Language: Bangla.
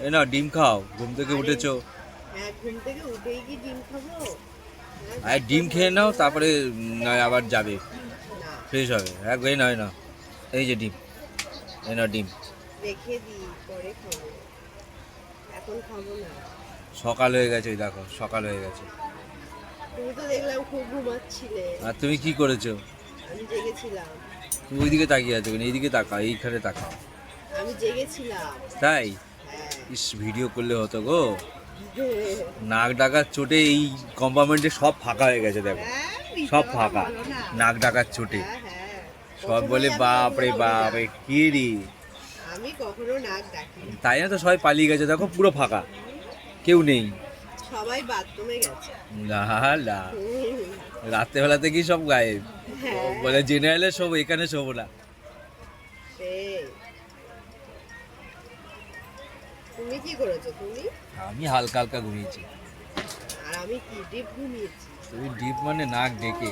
এই না ডিম খাও, ঘুম থেকে উঠেছো। হ্যাঁ, ঘুম থেকে উঠেই কি ডিম খাবো? আর ডিম খেয়ে নাও, তারপরে নয় আবার যাবে, না, ফ্রেশ হবে। এই নয় না, এই যে ডিম, এই না ডিম। রেখে দিই, পরে খাবো, এখন খাবো না। সকাল হয়ে গেছে, ওই দেখো সকাল হয়ে গেছে। তুমি তো দেখলাম খুব ঘুমাচ্ছিলে। আর তুমি কি করেছো? আমি জেগেছিলাম। তুমি ওইদিকে তাকিয়ে আছো কেন? এইদিকে তাকাও, এইখানে তাকাও। আমি জেগেছিলাম। তাই? হ্যাঁ। ইস, ভিডিও করলে হতো গো। নাক ডাকার চোটে এই কম্পার্টমেন্টে সব ফাঁকা হয়ে গেছে, দেখো হ্যাঁ, সব মিথ্যা কথা ফাঁকা। বলো না। নাক ডাকার চোটে হ্যাঁ, হ্যাঁ। সব কখনোই বলে আমি বাপ রে নোংরা বলি বাপ, না। এ কি রে। আমি কখনো নাক ডাকিনি। তাই না, তো সবাই পালিয়ে গেছে, দেখো পুরো ফাঁকা, কেউ নেই। সবাই বাথরুমে গেছে। না না, হুম, রাত্রেবেলা থেকেই সব গায়েব। হ্যাঁ, বলে জেনারেলে শোবো, এখানে শোবো না। সেই। তুমি কি করেছো তুমি? আমি হালকা হালকা ঘুমিয়েছি। আর আমি কি ডিপ ঘুমিয়েছি। তুমি ডিপ মানে নাক ডেকে।